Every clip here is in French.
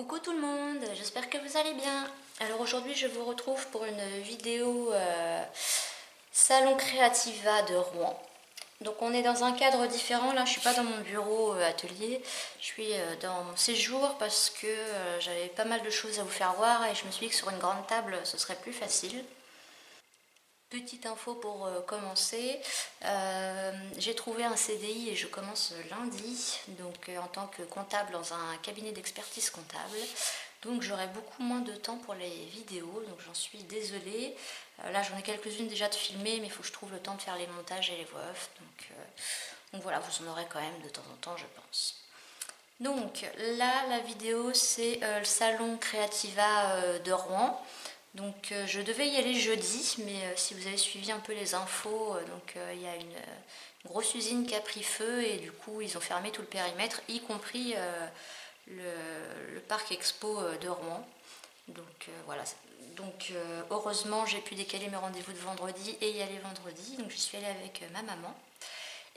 Coucou tout le monde, j'espère que vous allez bien. Alors aujourd'hui je vous retrouve pour une vidéo Salon Creativa de Rouen. Donc on est dans un cadre différent, là je suis pas dans mon bureau atelier, je suis dans mon séjour parce que j'avais pas mal de choses à vous faire voir et je me suis dit que sur une grande table ce serait plus facile. Petite info pour commencer, j'ai trouvé un CDI et je commence lundi, donc en tant que comptable dans un cabinet d'expertise comptable. Donc j'aurai beaucoup moins de temps pour les vidéos, donc j'en suis désolée. Là j'en ai quelques-unes déjà de filmer, mais il faut que je trouve le temps de faire les montages et les voix off. Donc voilà, vous en aurez quand même de temps en temps je pense. Donc là la vidéo c'est le salon Creativa de Rouen. Donc je devais y aller jeudi, mais si vous avez suivi un peu les infos, il y a une grosse usine qui a pris feu et du coup ils ont fermé tout le périmètre, y compris le parc expo de Rouen. Donc voilà. Donc heureusement j'ai pu décaler mes rendez-vous de vendredi et y aller vendredi. Donc je suis allée avec ma maman.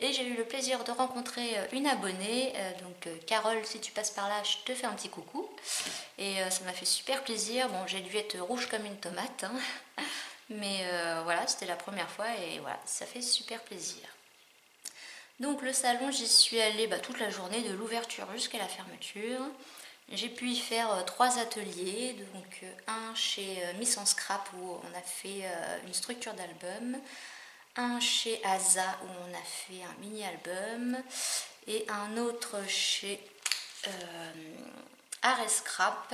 Et j'ai eu le plaisir de rencontrer une abonnée, Carole, si tu passes par là, je te fais un petit coucou. Et ça m'a fait super plaisir. Bon, j'ai dû être rouge comme une tomate, hein. Mais voilà, c'était la première fois et voilà, ça fait super plaisir. Donc le salon, j'y suis allée toute la journée, de l'ouverture jusqu'à la fermeture. J'ai pu y faire 3 ateliers, donc un chez Miss en Scrap où on a fait une structure d'album, un chez Asa où on a fait un mini-album et un autre chez Art et Scrap.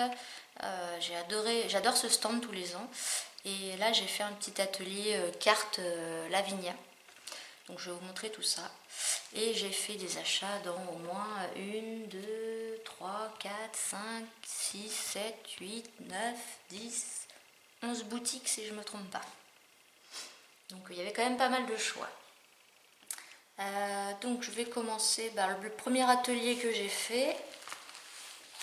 J'adore ce stand tous les ans. Et là j'ai fait un petit atelier carte Lavinia. Donc je vais vous montrer tout ça. Et j'ai fait des achats dans au moins 1, 2, 3, 4, 5, 6, 7, 8, 9, 10, 11 boutiques si je ne me trompe pas. Donc il y avait quand même pas mal de choix. Donc je vais commencer le premier atelier que j'ai fait.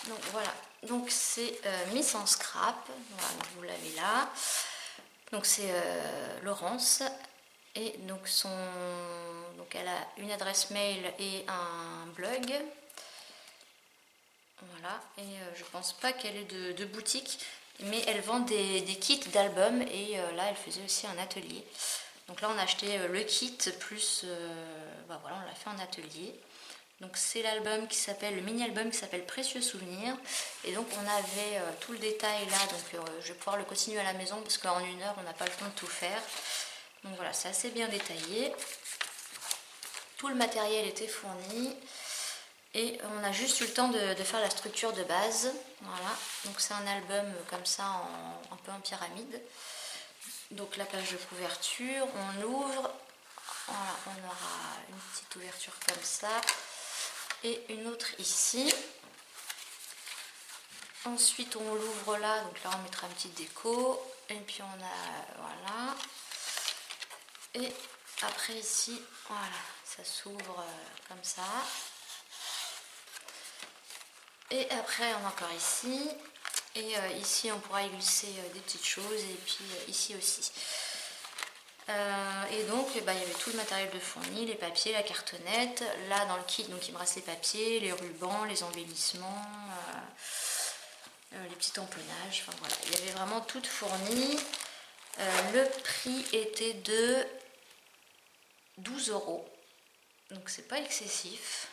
Donc voilà, donc c'est Miss en Scrap, voilà, vous l'avez là. Donc c'est Laurence et donc elle a une adresse mail et un blog. Voilà, et je pense pas qu'elle ait de boutique, mais elle vend des kits d'albums et là elle faisait aussi un atelier. Donc là on a acheté le kit plus, voilà, on l'a fait en atelier. Donc c'est l'album qui s'appelle, le mini-album qui s'appelle Précieux Souvenirs. Et donc on avait tout le détail là, donc je vais pouvoir le continuer à la maison parce qu'en 1 heure on n'a pas le temps de tout faire. Donc voilà, c'est assez bien détaillé. Tout le matériel était fourni. Et on a juste eu le temps de faire la structure de base. Voilà, donc c'est un album comme ça, un peu en pyramide. Donc la page de couverture, on l'ouvre. Voilà, on aura une petite ouverture comme ça. Et une autre ici. Ensuite on l'ouvre là, donc là on mettra une petite déco. Et puis on a, voilà. Et après ici, voilà, ça s'ouvre comme ça. Et après on a encore ici. Et ici on pourra y glisser des petites choses. Et puis ici aussi. Et donc il y avait tout le matériel de fourni, les papiers, la cartonnette. Là dans le kit, donc il me reste les papiers, les rubans, les embellissements, les petits tamponnages. Enfin voilà, il y avait vraiment tout fourni. Le prix était de 12 €. Donc c'est pas excessif.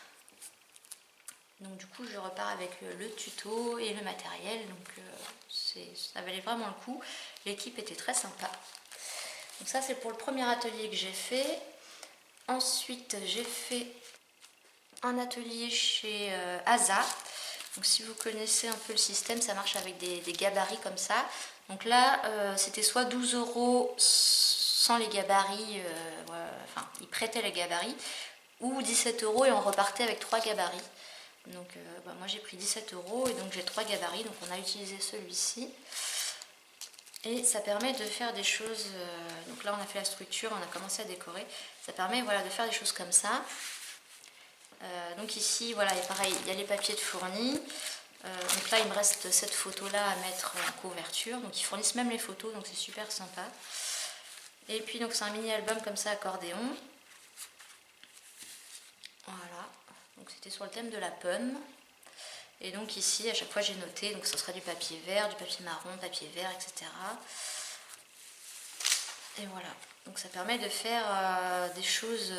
Donc du coup je repars avec le tuto et le matériel. Donc ça valait vraiment le coup. L'équipe était très sympa. Donc ça c'est pour le premier atelier que j'ai fait. Ensuite j'ai fait un atelier chez Asa. Donc si vous connaissez un peu le système, ça marche avec des gabarits comme ça. Donc là c'était soit 12 € sans les gabarits, enfin ils prêtaient les gabarits, ou 17 € et on repartait avec 3 gabarits. Donc moi j'ai pris 17 € et donc j'ai 3 gabarits, donc on a utilisé celui-ci. Et ça permet de faire des choses, donc là on a fait la structure, on a commencé à décorer, ça permet de faire des choses comme ça. Donc ici voilà, et pareil, il y a les papiers de fournis. Donc là il me reste cette photo là à mettre en couverture, donc ils fournissent même les photos, donc c'est super sympa. Et puis donc c'est un mini album comme ça, accordéon. Voilà, donc c'était sur le thème de la pomme. Et donc ici, à chaque fois, j'ai noté, donc ce sera du papier vert, du papier marron, papier vert, etc. Et voilà, donc ça permet de faire des choses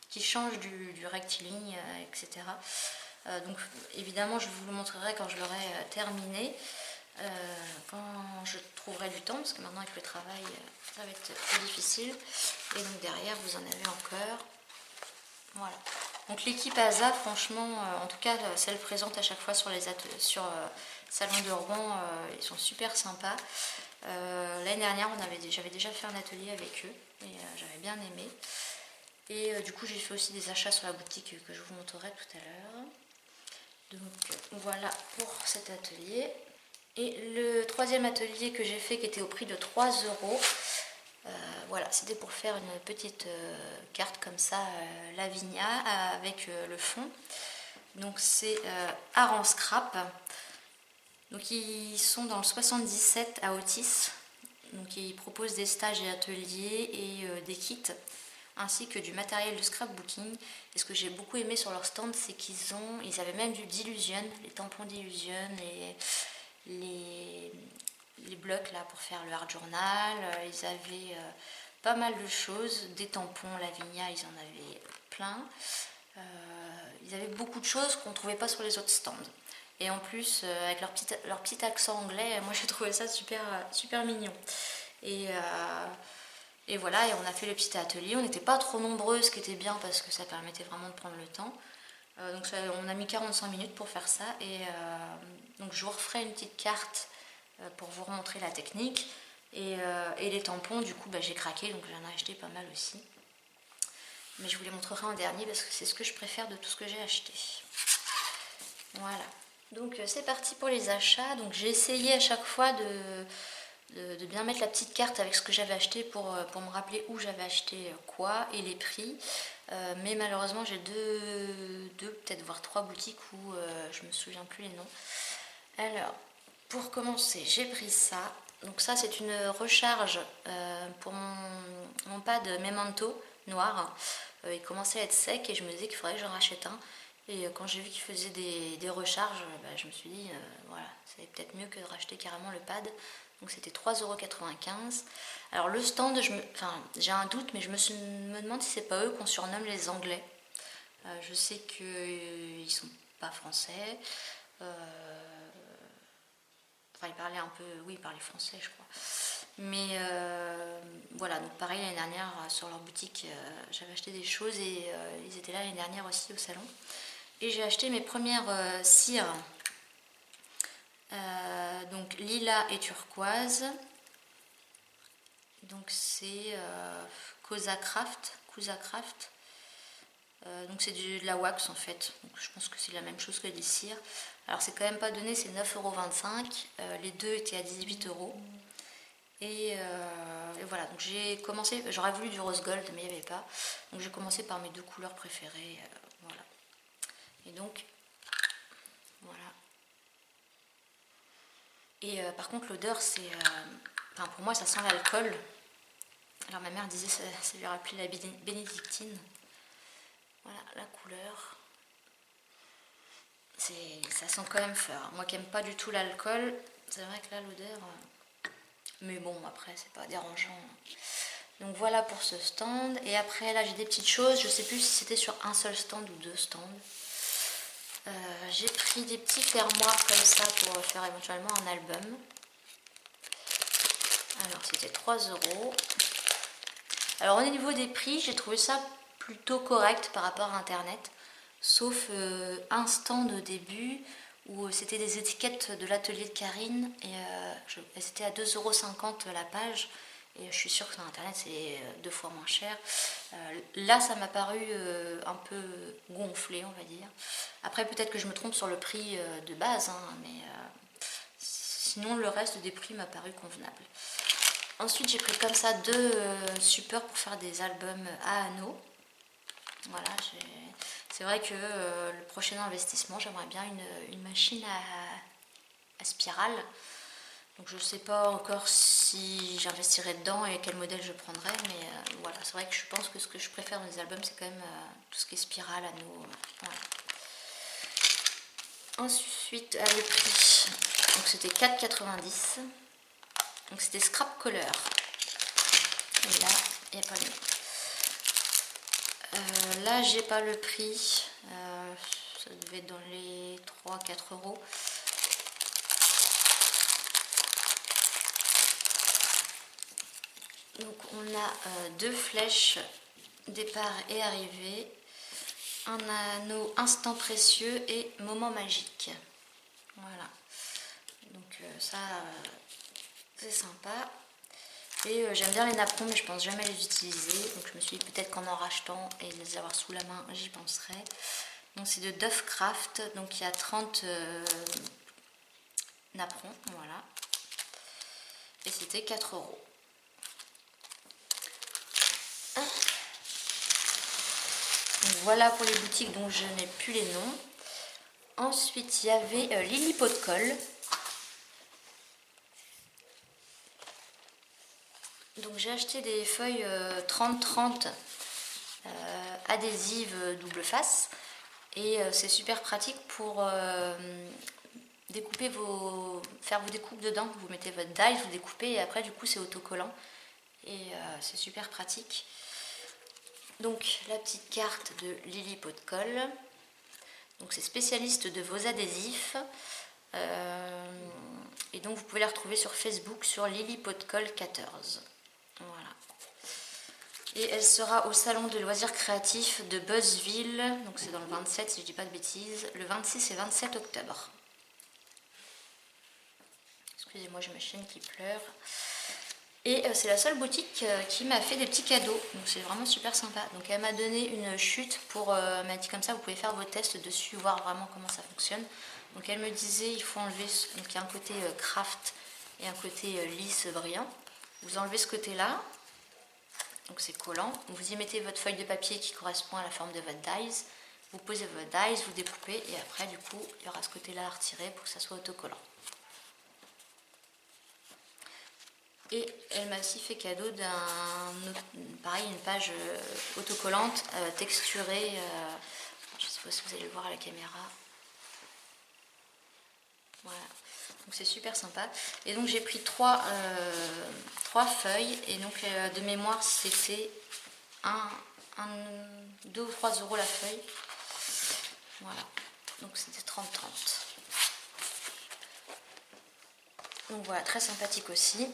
qui changent du rectiligne, etc. Donc évidemment, je vous le montrerai quand je l'aurai terminé, quand je trouverai du temps, parce que maintenant avec le travail, ça va être plus difficile. Et donc derrière, vous en avez encore. Voilà. Donc l'équipe ASA, franchement, en tout cas celle présente à chaque fois sur les Salon de Rouen, ils sont super sympas. L'année dernière, j'avais déjà fait un atelier avec eux et j'avais bien aimé. Et du coup, j'ai fait aussi des achats sur la boutique que je vous montrerai tout à l'heure. Donc voilà pour cet atelier. Et le troisième atelier que j'ai fait, qui était au prix de 3 €, voilà, c'était pour faire une petite carte comme ça, Lavinia, avec le fond. Donc c'est Art en Scrap. Donc ils sont dans le 77 à Otis. Donc ils proposent des stages et ateliers et des kits, ainsi que du matériel de scrapbooking. Et ce que j'ai beaucoup aimé sur leur stand, c'est ils avaient même du d'Illusion, les tampons d'Illusion, les blocs là pour faire le hard journal. Ils avaient pas mal de choses, des tampons Lavinia, ils en avaient plein. Ils avaient beaucoup de choses qu'on ne trouvait pas sur les autres stands. Et en plus, avec leur petit accent anglais, moi j'ai trouvé ça super, super mignon. Et voilà, et on a fait le petit atelier. On n'était pas trop nombreux, ce qui était bien parce que ça permettait vraiment de prendre le temps. Donc on a mis 45 minutes pour faire ça. Et donc je vous referai une petite carte pour vous remontrer la technique. Et les tampons, du coup, j'ai craqué, donc j'en ai acheté pas mal aussi. Mais je vous les montrerai en dernier parce que c'est ce que je préfère de tout ce que j'ai acheté. Voilà. Donc c'est parti pour les achats. Donc j'ai essayé à chaque fois de bien mettre la petite carte avec ce que j'avais acheté pour me rappeler où j'avais acheté quoi et les prix. Mais malheureusement j'ai deux peut-être voire 3 boutiques où je me souviens plus les noms. Alors pour commencer, j'ai pris ça. Donc ça c'est une recharge pour mon pad Memento noir. Il commençait à être sec et je me disais qu'il faudrait que j'en rachète un. Et quand j'ai vu qu'il faisait des recharges, je me suis dit, voilà, c'est peut-être mieux que de racheter carrément le pad. Donc c'était 3,95 €. Alors le stand, j'ai un doute, mais je me demande si c'est pas eux qu'on surnomme les Anglais. Je sais qu'ils sont pas français. Enfin, ils parlaient un peu, oui, ils parlaient français, je crois. Mais voilà, donc pareil, l'année dernière, sur leur boutique, j'avais acheté des choses et ils étaient là l'année dernière aussi au salon. Et j'ai acheté mes premières cires, donc lilas et turquoise. Donc c'est Cosa Craft. Donc c'est de la wax en fait. Donc je pense que c'est la même chose que des cires. Alors c'est quand même pas donné, c'est 9,25 €. Les deux étaient à 18 €. Et voilà, donc j'ai commencé, j'aurais voulu du rose gold mais il n'y avait pas. Donc j'ai commencé par mes deux couleurs préférées. Voilà. Et donc voilà. Et par contre l'odeur c'est... Enfin pour moi ça sent l'alcool. Alors ma mère disait ça lui rappelait la bénédictine. Voilà la couleur. Ça sent quand même fort. Moi qui n'aime pas du tout l'alcool, c'est vrai que là l'odeur... Mais bon après c'est pas dérangeant. Donc voilà pour ce stand. Et après là j'ai des petites choses. Je sais plus si c'était sur un seul stand ou deux stands. J'ai pris des petits fermoirs comme ça pour faire éventuellement un album. Alors c'était 3 €. Alors au niveau des prix, j'ai trouvé ça plutôt correct par rapport à internet. Sauf un stand au début où c'était des étiquettes de l'atelier de Karine. Et c'était à 2,50 € la page. Et je suis sûre que sur internet c'est 2 fois moins cher. Là ça m'a paru un peu gonflé on va dire. Après peut-être que je me trompe sur le prix de base, hein, mais sinon le reste des prix m'a paru convenable. Ensuite j'ai pris comme ça deux supports pour faire des albums à anneaux. Voilà, c'est vrai que le prochain investissement j'aimerais bien une machine à spirale. Donc je ne sais pas encore si j'investirai dedans et quel modèle je prendrai, mais voilà, c'est vrai que je pense que ce que je préfère dans les albums, c'est quand même tout ce qui est spirale, anneaux. Voilà. Ensuite, le prix, donc c'était 4,90 €. Donc c'était Scrap Color. Et là, il n'y a pas le nom. Là, j'ai pas le prix. Ça devait être dans les 3-4 €. Donc on a 2 flèches, départ et arrivée, un anneau instant précieux et moment magique. Voilà. Donc ça, c'est sympa. Et j'aime bien les napperons, mais je pense jamais les utiliser. Donc je me suis dit peut-être qu'en rachetant et les avoir sous la main, j'y penserai. Donc c'est de Duff Craft. Donc il y a 30 napperons. Voilà. Et c'était 4 €. Donc voilà pour les boutiques dont je n'ai plus les noms. Ensuite, il y avait Lily Pot de Colle. Donc j'ai acheté des feuilles 30-30 adhésives double face. Et c'est super pratique pour découper faire vos découpes dedans. Vous mettez votre die, vous découpez et après du coup c'est autocollant. Et c'est super pratique. Donc la petite carte de Lily Pot de Colle. Donc c'est spécialiste de vos adhésifs. Et donc vous pouvez la retrouver sur Facebook sur Lily Pot de Colle 14. Voilà. Et elle sera au salon de loisirs créatifs de Buzzville. Donc c'est dans le 27 si je dis pas de bêtises. Le 26 et 27 octobre. Excusez-moi, j'ai ma chienne qui pleure. Et c'est la seule boutique qui m'a fait des petits cadeaux. Donc c'est vraiment super sympa. Donc elle m'a donné une chute pour... elle m'a dit comme ça, vous pouvez faire vos tests dessus, voir vraiment comment ça fonctionne. Donc elle me disait, il faut enlever... Donc il y a un côté craft et un côté lisse brillant. Vous enlevez ce côté-là. Donc c'est collant. Vous y mettez votre feuille de papier qui correspond à la forme de votre dies. Vous posez votre dies, vous découpez et après du coup il y aura ce côté-là à retirer pour que ça soit autocollant. Et elle m'a aussi fait cadeau pareil, une page autocollante, texturée. Je ne sais pas si vous allez le voir à la caméra. Voilà. Donc c'est super sympa. Et donc j'ai pris trois feuilles. Et donc de mémoire c'était 2 ou 3 € la feuille. Voilà. Donc c'était 30-30. Donc voilà, très sympathique aussi.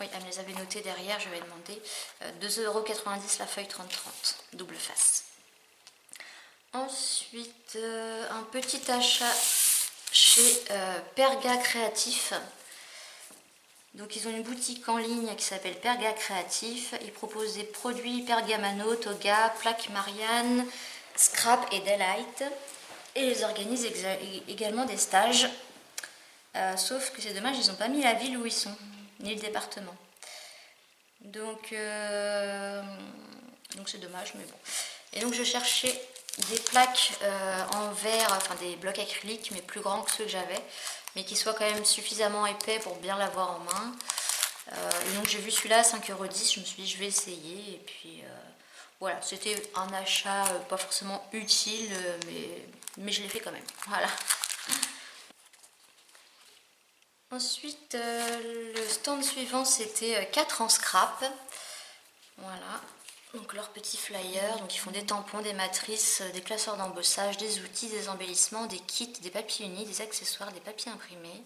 Oui, elle me les avait notées derrière, je vais demander 2,90 € la feuille 30-30, double face. Ensuite, un petit achat chez Perga Créatif. Donc ils ont une boutique en ligne qui s'appelle Perga Créatif. Ils proposent des produits Pergamano, Toga, Plaque Marianne, Scrap et Daylight. Et ils organisent également des stages. Sauf que c'est dommage, ils n'ont pas mis la ville où ils sont, ni le département. Donc c'est dommage, mais bon. Et donc je cherchais des plaques en verre, enfin des blocs acryliques, mais plus grands que ceux que j'avais, mais qui soient quand même suffisamment épais pour bien l'avoir en main. Et donc j'ai vu celui-là à 5,10 €, je me suis dit je vais essayer, et puis voilà, c'était un achat pas forcément utile, mais je l'ai fait quand même, voilà. Ensuite, le stand suivant, c'était 4 en scrap. Voilà. Donc leurs petits flyers. Donc ils font des tampons, des matrices, des classeurs d'embossage, des outils, des embellissements, des kits, des papiers unis, des accessoires, des papiers imprimés.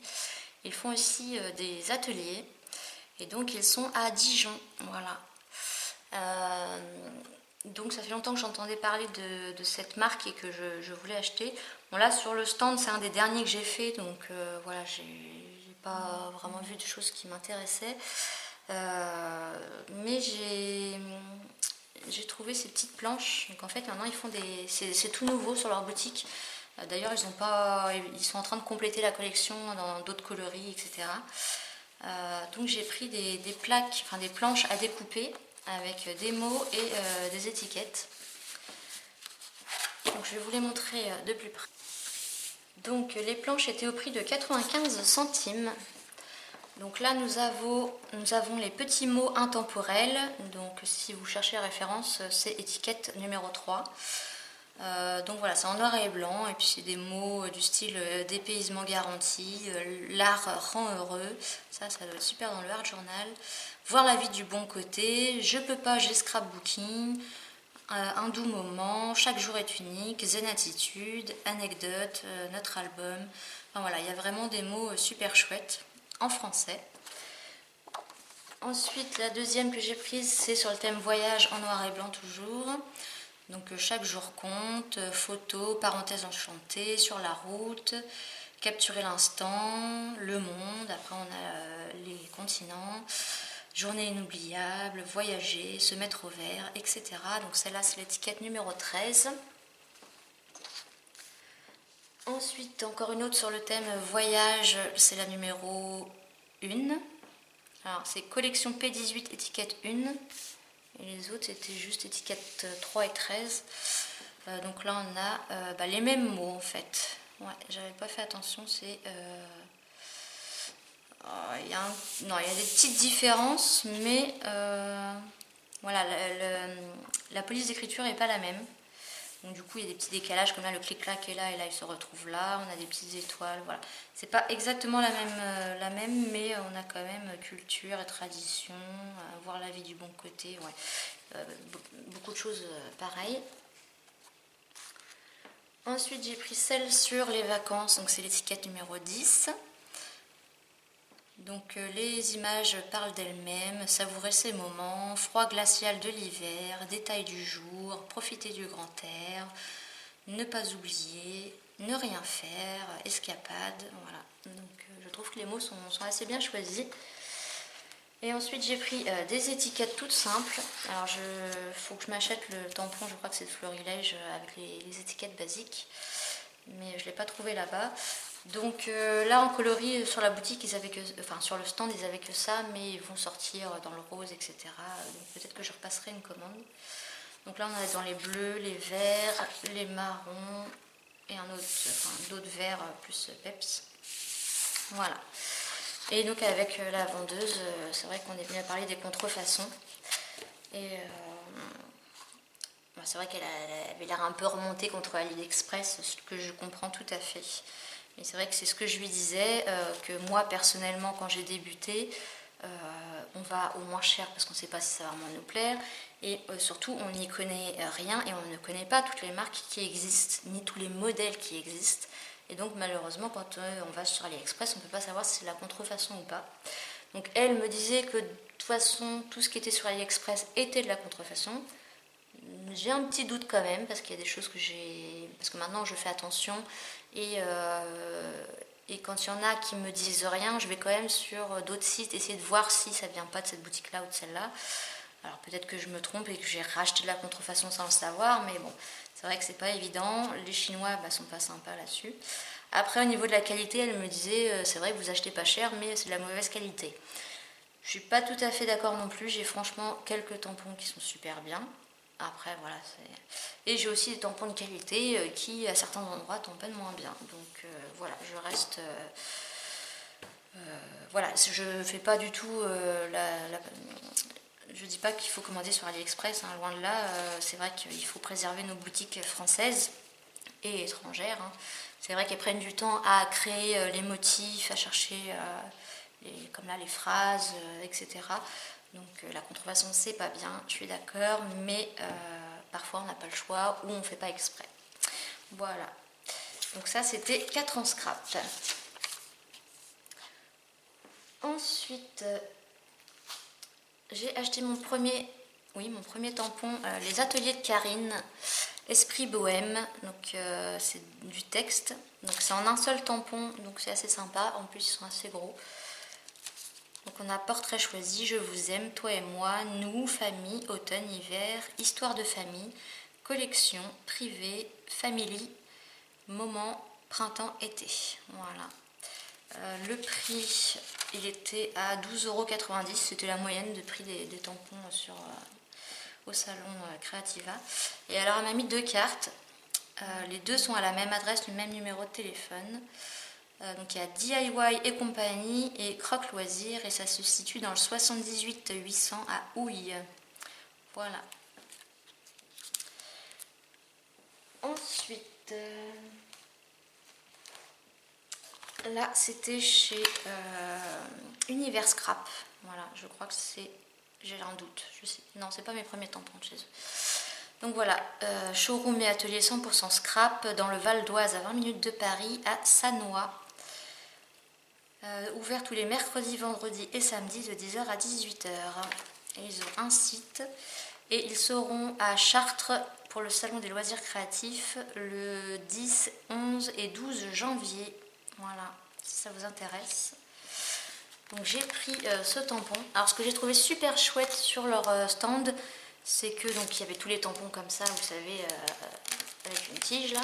Ils font aussi des ateliers. Et donc ils sont à Dijon. Voilà. Donc ça fait longtemps que j'entendais parler de cette marque et que je voulais acheter. Bon là sur le stand, c'est un des derniers que j'ai fait. Donc voilà, j'ai pas vraiment vu de choses qui m'intéressaient, mais j'ai trouvé ces petites planches. Donc en fait maintenant ils font c'est tout nouveau sur leur boutique. D'ailleurs ils sont en train de compléter la collection dans d'autres coloris, etc. Donc j'ai pris des plaques, enfin des planches à découper avec des mots et des étiquettes. Donc je vais vous les montrer de plus près. Donc les planches étaient au prix de 95 centimes. Donc là nous avons les petits mots intemporels. Donc si vous cherchez la référence, c'est étiquette numéro 3. Donc voilà, c'est en noir et blanc, et puis c'est des mots du style dépaysement garanti, l'art rend heureux, ça doit être super dans le Art Journal. Voir la vie du bon côté, je peux pas, j'ai scrapbooking, un doux moment, chaque jour est unique, zen attitude, anecdote, notre album. Enfin voilà, il y a vraiment des mots super chouettes en français. Ensuite, la deuxième que j'ai prise, c'est sur le thème voyage en noir et blanc toujours. Donc chaque jour compte, photos, parenthèses enchantées, sur la route, capturer l'instant, le monde, après on a les continents, journée inoubliable, voyager, se mettre au vert, etc. Donc celle-là c'est l'étiquette numéro 13. Ensuite encore une autre sur le thème voyage, c'est la numéro 1. Alors c'est collection P18 étiquette 1. Et les autres c'était juste étiquette 3 et 13. Donc là on a les mêmes mots en fait. Ouais, j'avais pas fait attention, c'est... il y a des petites différences, mais voilà, la police d'écriture n'est pas la même. Donc du coup il y a des petits décalages, comme là le clic-clac est là et là il se retrouve là, on a des petites étoiles, voilà. C'est pas exactement la même, mais on a quand même culture et tradition, voir la vie du bon côté, ouais. Beaucoup de choses pareilles. Ensuite j'ai pris celle sur les vacances, donc c'est l'étiquette numéro 10. Donc les images parlent d'elles-mêmes, savourer ces moments, froid glacial de l'hiver, détails du jour, profiter du grand air, ne pas oublier, ne rien faire, escapade, voilà. Donc je trouve que les mots sont assez bien choisis. Et ensuite j'ai pris des étiquettes toutes simples. Alors faut que je m'achète le tampon, je crois que c'est de Florilège avec les étiquettes basiques. Mais je ne l'ai pas trouvé là-bas. Donc là en coloris sur la boutique, sur le stand ils avaient que ça, mais ils vont sortir dans le rose, etc. Donc peut-être que je repasserai une commande. Donc là on est dans les bleus, les verts, les marrons et d'autres verts plus peps. Voilà. Et donc avec la vendeuse, c'est vrai qu'on est venu à parler des contrefaçons. Et c'est vrai qu'elle avait l'air un peu remontée contre AliExpress, ce que je comprends tout à fait. Et c'est vrai que c'est ce que je lui disais, que moi personnellement quand j'ai débuté, on va au moins cher parce qu'on ne sait pas si ça va vraiment nous plaire. Et surtout on n'y connaît rien et on ne connaît pas toutes les marques qui existent, ni tous les modèles qui existent. Et donc malheureusement quand on va sur AliExpress, on ne peut pas savoir si c'est de la contrefaçon ou pas. Donc elle me disait que de toute façon tout ce qui était sur AliExpress était de la contrefaçon. J'ai un petit doute quand même parce qu'il y a des choses parce que maintenant je fais attention et quand il y en a qui me disent rien, je vais quand même sur d'autres sites essayer de voir si ça vient pas de cette boutique là ou de celle-là. Alors peut-être que je me trompe et que j'ai racheté de la contrefaçon sans le savoir, mais bon, c'est vrai que c'est pas évident. Les Chinois sont pas sympas là-dessus. Après au niveau de la qualité, elle me disait c'est vrai que vous achetez pas cher mais c'est de la mauvaise qualité. Je suis pas tout à fait d'accord non plus, j'ai franchement quelques tampons qui sont super bien. Après voilà, et j'ai aussi des tampons de qualité qui à certains endroits tamponnent moins bien. Donc voilà, je reste voilà, je fais pas du tout je dis pas qu'il faut commander sur AliExpress, hein, loin de là. C'est vrai qu'il faut préserver nos boutiques françaises et étrangères, hein. C'est vrai qu'elles prennent du temps à créer les motifs, à chercher comme là les phrases, etc. Donc la contrefaçon c'est pas bien, je suis d'accord, mais parfois on n'a pas le choix ou on ne fait pas exprès. Voilà, donc ça c'était 4 en scrap. Ensuite j'ai acheté mon premier tampon, les ateliers de Karine, Esprit Bohème, donc c'est du texte, donc c'est en un seul tampon, donc c'est assez sympa, en plus ils sont assez gros. Donc on a portrait choisi, je vous aime, toi et moi, nous, famille, automne, hiver, histoire de famille, collection, privé, family, moment, printemps, été. Voilà. Le prix, il était à 12,90 €, c'était la moyenne de prix des tampons au salon Creativa. Et alors elle m'a mis 2 cartes, les deux sont à la même adresse, le même numéro de téléphone. Donc il y a DIY et compagnie et Croque Loisirs et ça se situe dans le 78 800 à Houille. Voilà. Ensuite, là c'était chez Univers Scrap. Voilà, je crois que c'est... J'ai un doute. Je sais. Non, c'est pas mes premiers tampons de chez eux. Donc voilà, showroom et atelier 100% scrap dans le Val d'Oise à 20 minutes de Paris, à Sannois. Ouvert tous les mercredis, vendredis et samedis de 10h à 18h. Et ils ont un site. Et ils seront à Chartres pour le Salon des loisirs créatifs le 10, 11 et 12 janvier. Voilà, si ça vous intéresse. Donc j'ai pris ce tampon. Alors ce que j'ai trouvé super chouette sur leur stand, c'est que donc il y avait tous les tampons comme ça, vous savez, avec une tige là.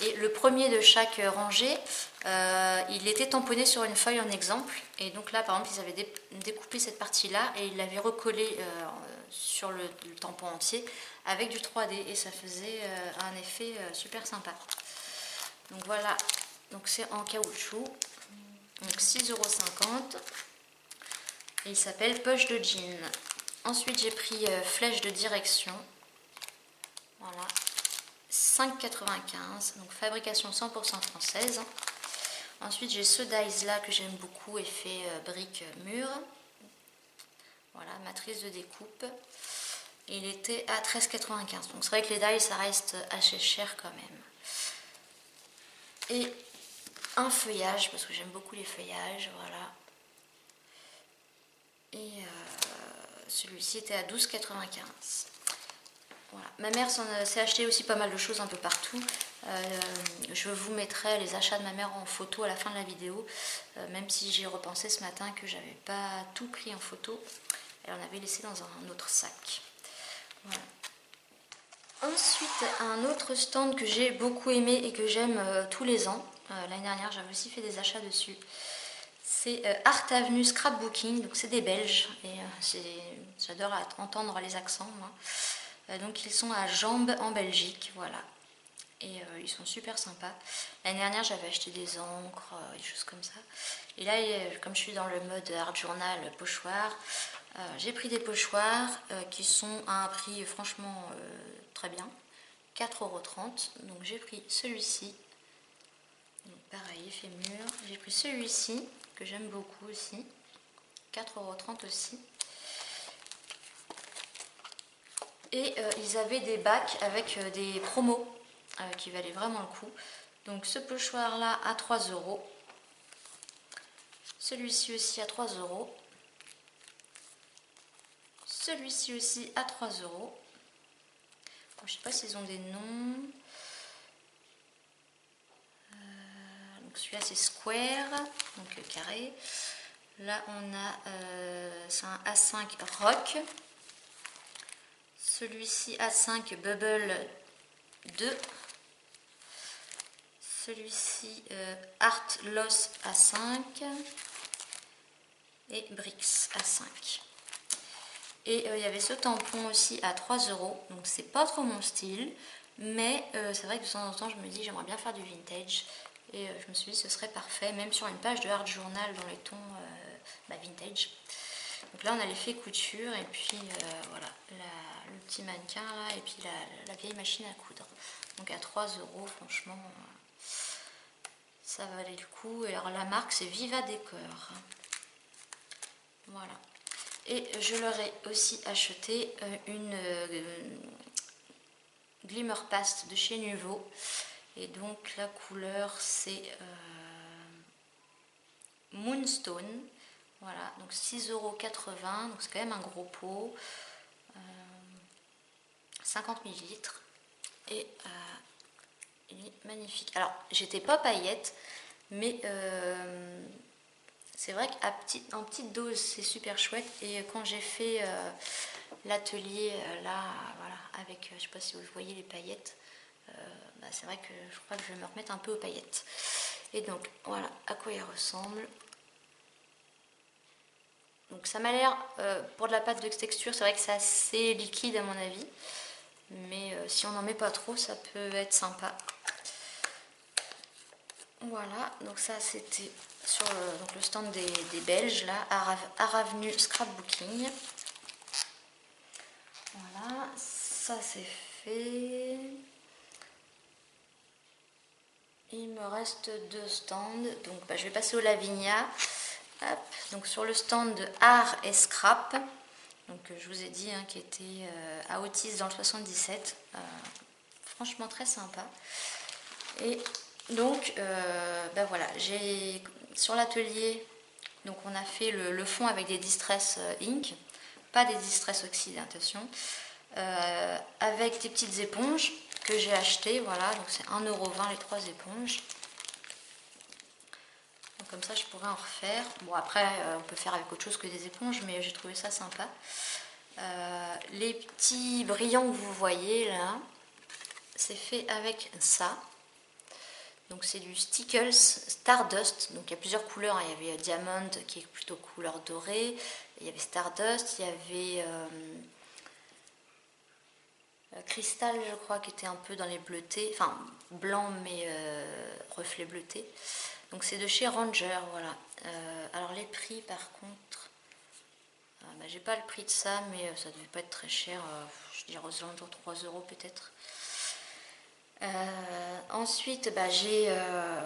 Et le premier de chaque rangée, il était tamponné sur une feuille en exemple. Et donc là, par exemple, ils avaient découpé cette partie-là et ils l'avaient recollé sur le tampon entier avec du 3D. Et ça faisait un effet super sympa. Donc voilà, donc c'est en caoutchouc. Donc 6,50 €. Et il s'appelle poche de jean. Ensuite, j'ai pris flèche de direction. Voilà. 5,95 €, donc fabrication 100% française. Ensuite j'ai ce dies là que j'aime beaucoup, effet brique mûre. Voilà, matrice de découpe. Et il était à 13,95 €. Donc c'est vrai que les dies ça reste assez cher quand même. Et un feuillage, parce que j'aime beaucoup les feuillages, voilà. Et celui-ci était à 12,95 €. Voilà. Ma mère s'est acheté aussi pas mal de choses un peu partout. Je vous mettrai les achats de ma mère en photo à la fin de la vidéo, même si j'ai repensé ce matin que j'avais pas tout pris en photo. Elle en avait laissé dans un autre sac. Voilà. Ensuite, un autre stand que j'ai beaucoup aimé et que j'aime tous les ans. L'année dernière, j'avais aussi fait des achats dessus. C'est Art Avenue Scrapbooking, donc c'est des Belges et j'adore entendre les accents moi. Donc ils sont à Jambes en Belgique, voilà. Et ils sont super sympas. L'année dernière j'avais acheté des encres, des choses comme ça. Et là, comme je suis dans le mode art journal pochoir, j'ai pris des pochoirs qui sont à un prix franchement très bien, 4,30 €. Donc j'ai pris celui-ci. Donc pareil, effet mûr. J'ai pris celui-ci que j'aime beaucoup aussi, 4,30 € aussi. Et ils avaient des bacs avec des promos qui valaient vraiment le coup. Donc ce pochoir là à 3 €. Celui-ci aussi à 3 €. Celui-ci aussi à 3 €. Bon, je ne sais pas s'ils ont des noms. Donc celui-là c'est square, donc carré. Là on a c'est un A5 rock. Celui-ci A5 Bubble 2. Celui-ci Art Loss A5. Et Brix A5. Et il y avait ce tampon aussi à 3 €. Donc c'est pas trop mon style. Mais c'est vrai que de temps en temps je me dis j'aimerais bien faire du vintage. Et je me suis dit ce serait parfait. Même sur une page de art journal dans les tons vintage. Donc là on a l'effet couture et puis voilà le petit mannequin là et puis la vieille machine à coudre. Donc à 3 € franchement ça valait le coup. Et alors la marque c'est Viva Décor. Voilà. Et je leur ai aussi acheté une Glimmer Paste de chez Nuvo. Et donc la couleur c'est Moonstone. Voilà, donc 6,80 €, donc c'est quand même un gros pot, 50 ml. Et il est magnifique. Alors, j'étais pas paillette, mais c'est vrai qu'en petite dose, c'est super chouette. Et quand j'ai fait l'atelier là, voilà, avec, je sais pas si vous voyez les paillettes, c'est vrai que je crois que je vais me remettre un peu aux paillettes. Et donc, voilà à quoi il ressemble. Donc ça m'a l'air, pour de la pâte de texture, c'est vrai que c'est assez liquide à mon avis. Mais si on n'en met pas trop, ça peut être sympa. Voilà, donc ça c'était sur le stand des Belges, là, Art Avenue Scrapbooking. Voilà, ça c'est fait. Il me reste 2 stands, donc je vais passer au Lavinia. Hop. Donc sur le stand de art et scrap, donc je vous ai dit qui était à Otis dans le 77, franchement très sympa. Et donc voilà, j'ai sur l'atelier, donc on a fait le fond avec des Distress Ink, pas des Distress Oxide, attention, avec des petites éponges que j'ai achetées, voilà, donc c'est 1,20 € les 3 éponges. Donc comme ça je pourrais en refaire. Bon après on peut faire avec autre chose que des éponges, mais j'ai trouvé ça sympa. Les petits brillants que vous voyez là, c'est fait avec ça. Donc c'est du Stickles Stardust, donc il y a plusieurs couleurs, il y avait Diamond qui est plutôt couleur dorée, il y avait Stardust, il y avait Cristal je crois qui était un peu dans les bleutés, enfin blanc mais reflet bleuté. Donc c'est de chez Ranger, voilà. Alors les prix par contre, j'ai pas le prix de ça, mais ça devait pas être très cher, je dirais aux alentours de 3 € peut-être. Ensuite j'ai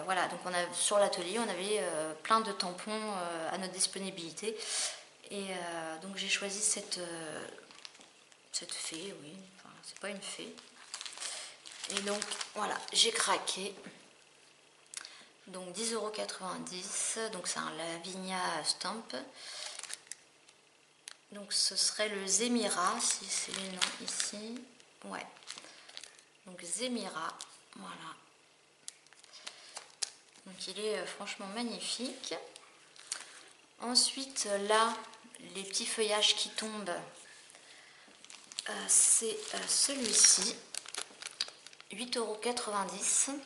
voilà, donc sur l'atelier on avait plein de tampons à notre disponibilité, et donc j'ai choisi cette fée, oui, enfin c'est pas une fée, et donc voilà, j'ai craqué. Donc 10,90 €, donc c'est un Lavinia Stamp. Donc ce serait le Zemira, si c'est les noms ici, ouais. Donc Zemira, voilà. Donc il est franchement magnifique. Ensuite là, les petits feuillages qui tombent, c'est celui-ci, 8,90 €.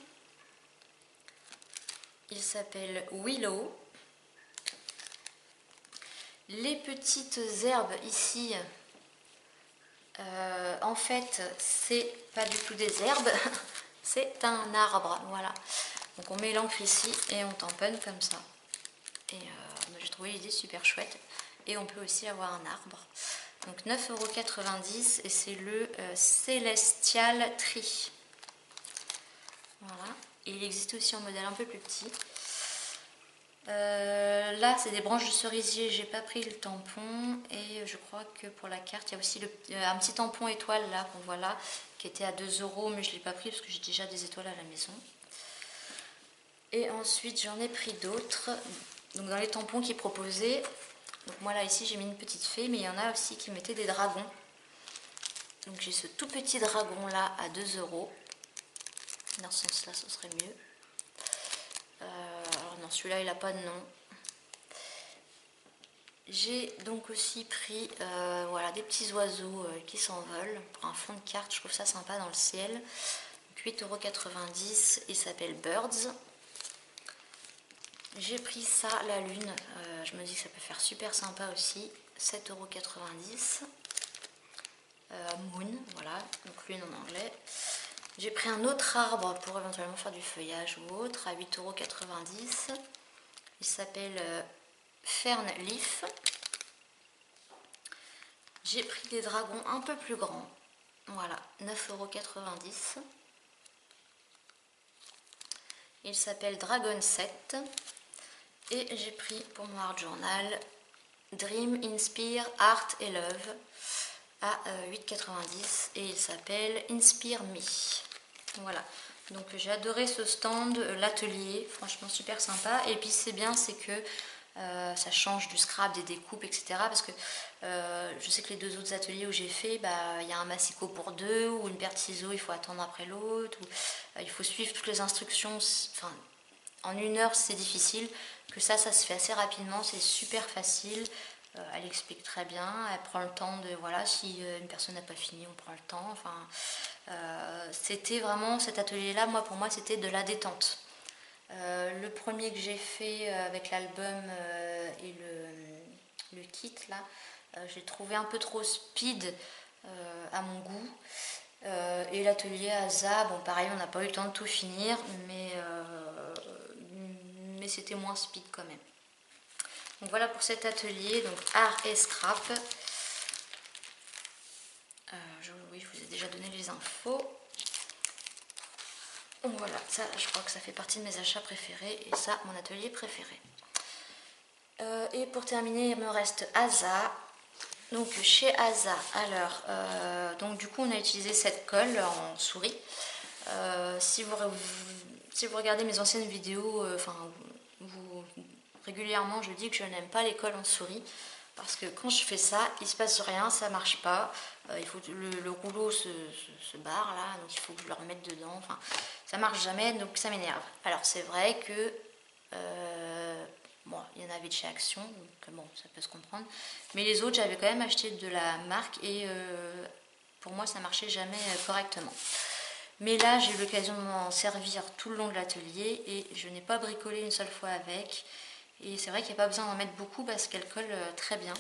Il s'appelle Willow. Les petites herbes ici, en fait c'est pas du tout des herbes, c'est un arbre, voilà. Donc on met l'encre ici et on tamponne comme ça. Et j'ai trouvé l'idée super chouette. Et on peut aussi avoir un arbre. Donc 9,90 € et c'est le Celestial Tree. Voilà. Et il existe aussi en modèle un peu plus petit. Là c'est des branches de cerisier, j'ai pas pris le tampon, et je crois que pour la carte il y a aussi un petit tampon étoile là qu'on voit là, qui était à 2 €, mais je l'ai pas pris parce que j'ai déjà des étoiles à la maison. Et ensuite j'en ai pris d'autres, donc dans les tampons qui proposaient, donc moi là ici j'ai mis une petite fée, mais il y en a aussi qui mettaient des dragons. Donc j'ai ce tout petit dragon là à 2 €, dans ce sens là ce serait mieux. Alors non, celui-là il n'a pas de nom. J'ai donc aussi pris voilà, des petits oiseaux qui s'envolent pour un fond de carte, je trouve ça sympa dans le ciel. 8,90 €, il s'appelle Birds. J'ai pris ça, la lune, je me dis que ça peut faire super sympa aussi, 7,90 €. Moon, voilà, donc lune en anglais. J'ai pris un autre arbre pour éventuellement faire du feuillage ou autre, à 8,90 €. Il s'appelle Fern Leaf. J'ai pris des dragons un peu plus grands, voilà, 9,90 €. Il s'appelle Dragon 7. Et j'ai pris pour mon art journal Dream, Inspire, Art et Love à 8,90 € et il s'appelle Inspire Me. Voilà, donc j'ai adoré ce stand, l'atelier, franchement super sympa. Et puis c'est bien, c'est que ça change du scrap, des découpes, etc. Parce que je sais que les 2 autres ateliers où j'ai fait, il y a un massicot pour 2 ou une paire de ciseaux, il faut attendre après l'autre, ou il faut suivre toutes les instructions. Enfin, en 1 heure c'est difficile, que ça se fait assez rapidement, c'est super facile. Elle explique très bien, elle prend le temps de, voilà, si une personne n'a pas fini, on prend le temps. Enfin, c'était vraiment, cet atelier-là, pour moi, c'était de la détente. Le premier que j'ai fait avec l'album et le kit, là, j'ai trouvé un peu trop speed à mon goût. Et l'atelier Asa, bon pareil, on n'a pas eu le temps de tout finir, mais c'était moins speed quand même. Donc voilà pour cet atelier, donc art et scrap. Oui, je vous ai déjà donné les infos. Voilà, ça je crois que ça fait partie de mes achats préférés et ça mon atelier préféré. Et pour terminer il me reste Aza. Donc chez Aza, alors donc du coup on a utilisé cette colle en souris. Si vous regardez mes anciennes vidéos, régulièrement je dis que je n'aime pas les colles en souris. Parce que quand je fais ça, il se passe rien, ça marche pas. Il faut le rouleau se barre là, donc il faut que je le remette dedans. Enfin, ça marche jamais, donc ça m'énerve. Alors c'est vrai que bon, il y en avait de chez Action, donc bon, ça peut se comprendre. Mais les autres, j'avais quand même acheté de la marque et pour moi, ça marchait jamais correctement. Mais là, j'ai eu l'occasion de m'en servir tout le long de l'atelier et je n'ai pas bricolé une seule fois avec. Et c'est vrai qu'il n'y a pas besoin d'en mettre beaucoup parce qu'elle colle très bien.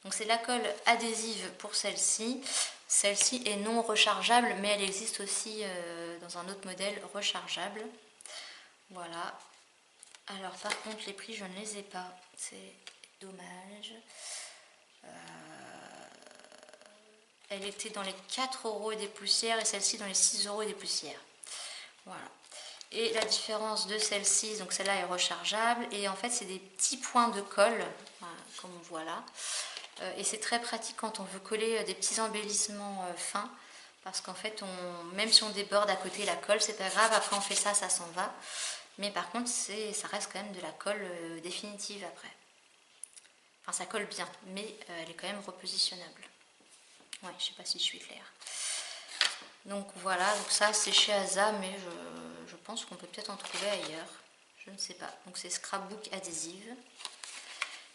Donc c'est la colle adhésive pour celle-ci. Celle-ci est non rechargeable, mais elle existe aussi dans un autre modèle rechargeable. Voilà. Alors par contre les prix je ne les ai pas, c'est dommage. Elle était dans les 4 € et des poussières et celle-ci dans les 6 € et des poussières. Voilà. Et la différence de celle-ci, donc celle-là est rechargeable et en fait c'est des petits points de colle, voilà, comme on voit là. Et c'est très pratique quand on veut coller des petits embellissements fins. Parce qu'en fait, même si on déborde à côté la colle, c'est pas grave, après on fait ça, ça s'en va. Mais par contre, ça reste quand même de la colle définitive après. Enfin, ça colle bien, mais elle est quand même repositionnable. Ouais, je sais pas si je suis claire. Donc voilà, donc ça c'est chez Aza, mais je pense qu'on peut peut-être en trouver ailleurs. Je ne sais pas. Donc c'est scrapbook adhésive.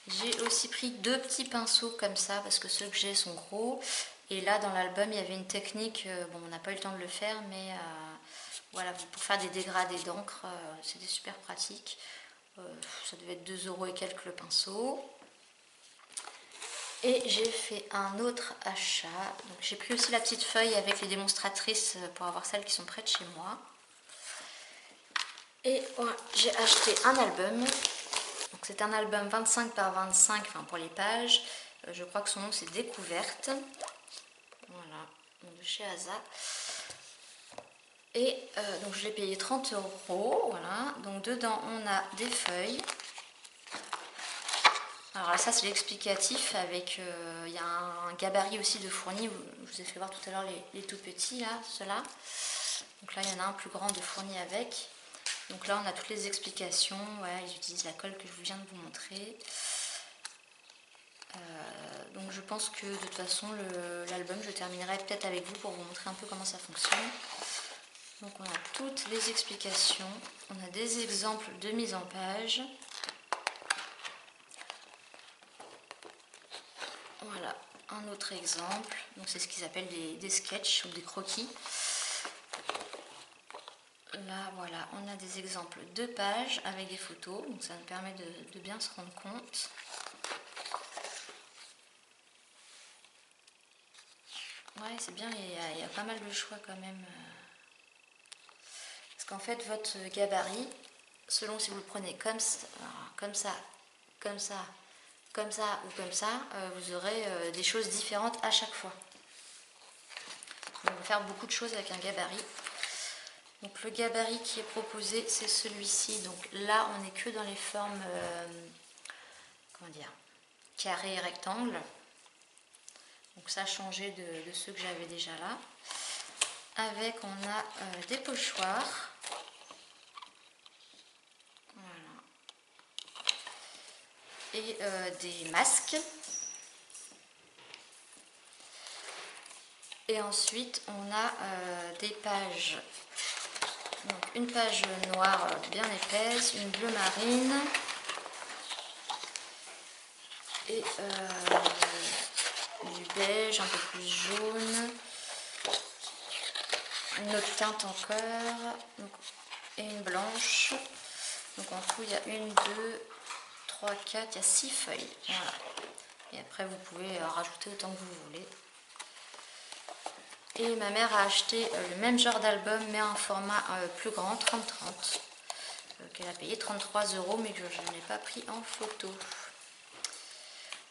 J'ai aussi pris 2 petits pinceaux comme ça, parce que ceux que j'ai sont gros. Et là, dans l'album, il y avait une technique, bon, on n'a pas eu le temps de le faire, mais voilà, pour faire des dégradés d'encre, c'était super pratique. Ça devait être 2 € et quelques le pinceau. Et j'ai fait un autre achat. Donc j'ai pris aussi la petite feuille avec les démonstratrices pour avoir celles qui sont près de chez moi. Et voilà, j'ai acheté un album. C'est un album 25 par 25, enfin pour les pages. Je crois que son nom c'est Découverte. Voilà, de chez Aza. Et donc je l'ai payé 30 €. Voilà, donc dedans on a des feuilles. Alors là, ça c'est l'explicatif avec, il y a un gabarit aussi de fourni. Je vous ai fait voir tout à l'heure les tout petits là, ceux-là. Donc là il y en a un plus grand de fourni avec. Donc là on a toutes les explications, ouais, ils utilisent la colle que je viens de vous montrer. Donc je pense que de toute façon l'album je terminerai peut-être avec vous pour vous montrer un peu comment ça fonctionne. Donc on a toutes les explications, on a des exemples de mise en page. Voilà, un autre exemple, donc c'est ce qu'ils appellent des sketchs ou des croquis. Là, voilà, on a des exemples de pages avec des photos, donc ça nous permet de bien se rendre compte. Ouais, c'est bien, il y a pas mal de choix quand même. Parce qu'en fait, votre gabarit, selon si vous le prenez comme ça, comme ça, comme ça, comme ça ou comme ça, vous aurez des choses différentes à chaque fois. On va faire beaucoup de choses avec un gabarit. Donc le gabarit qui est proposé, c'est celui-ci. Donc là, on n'est que dans les formes, comment dire, carré et rectangle. Donc ça a changé de ceux que j'avais déjà là. Avec, on a des pochoirs. Voilà. Et des masques. Et ensuite, on a des pages. Donc une page noire bien épaisse, une bleu marine et du beige un peu plus jaune, une autre teinte encore, donc, et une blanche. Donc en tout il y a 1, 2, 3, 4, il y a 6 feuilles. Voilà. Et après vous pouvez rajouter autant que vous voulez. Et ma mère a acheté le même genre d'album mais un format plus grand, 30-30, qu'elle a payé 33 € mais que je n'ai pas pris en photo.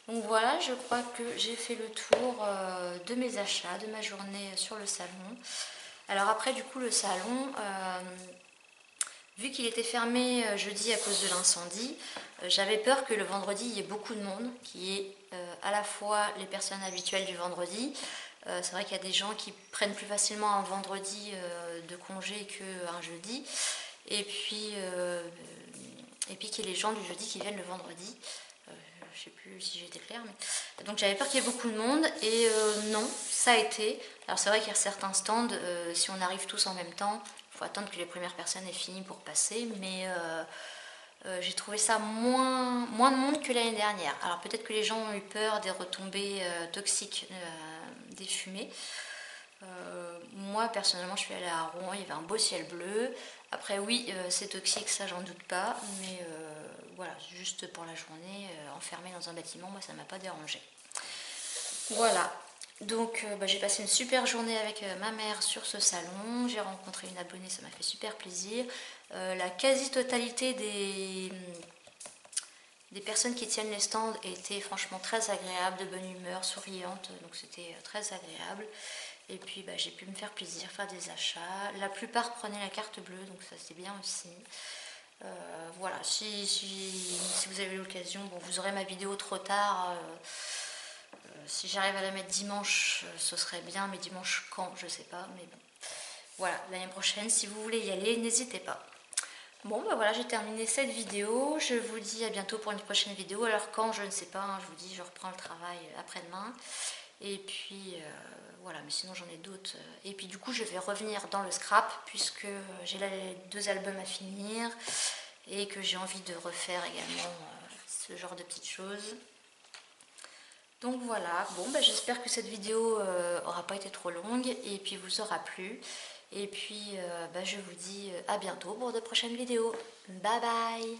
Donc voilà, je crois que j'ai fait le tour de mes achats, de ma journée sur le salon. Alors après du coup le salon, vu qu'il était fermé jeudi à cause de l'incendie, j'avais peur que le vendredi il y ait beaucoup de monde, qu'il y ait à la fois les personnes habituelles du vendredi. C'est vrai qu'il y a des gens qui prennent plus facilement un vendredi de congé qu'un jeudi. Et puis qu'il y ait les gens du jeudi qui viennent le vendredi. Je ne sais plus si j'ai été claire. Mais... Donc j'avais peur qu'il y ait beaucoup de monde. Et non, ça a été. Alors c'est vrai qu'il y a certains stands, si on arrive tous en même temps, il faut attendre que les premières personnes aient fini pour passer. Mais j'ai trouvé ça moins de monde que l'année dernière. Alors peut-être que les gens ont eu peur des retombées toxiques des fumées. Moi personnellement je suis allée à Rouen, il y avait un beau ciel bleu. Après oui c'est toxique, ça j'en doute pas, mais voilà, juste pour la journée, enfermée dans un bâtiment, moi ça m'a pas dérangé. Voilà, donc j'ai passé une super journée avec ma mère sur ce salon, j'ai rencontré une abonnée, ça m'a fait super plaisir. La quasi-totalité des personnes qui tiennent les stands étaient franchement très agréables, de bonne humeur, souriantes, donc c'était très agréable. Et puis j'ai pu me faire plaisir, faire des achats. La plupart prenaient la carte bleue, donc ça c'est bien aussi. Voilà, si vous avez l'occasion, bon, vous aurez ma vidéo trop tard. Si j'arrive à la mettre dimanche, ce serait bien, mais dimanche quand, je sais pas. Mais bon, voilà, l'année prochaine, si vous voulez y aller, n'hésitez pas. Bon, voilà, j'ai terminé cette vidéo. Je vous dis à bientôt pour une prochaine vidéo. Alors quand, je ne sais pas, hein, je vous dis, je reprends le travail après-demain. Et puis voilà, mais sinon j'en ai d'autres. Et puis du coup je vais revenir dans le scrap puisque j'ai là les 2 albums à finir et que j'ai envie de refaire également ce genre de petites choses. Donc voilà, bon j'espère que cette vidéo aura pas été trop longue et puis vous aura plu. Et puis je vous dis à bientôt pour de prochaines vidéos. Bye bye!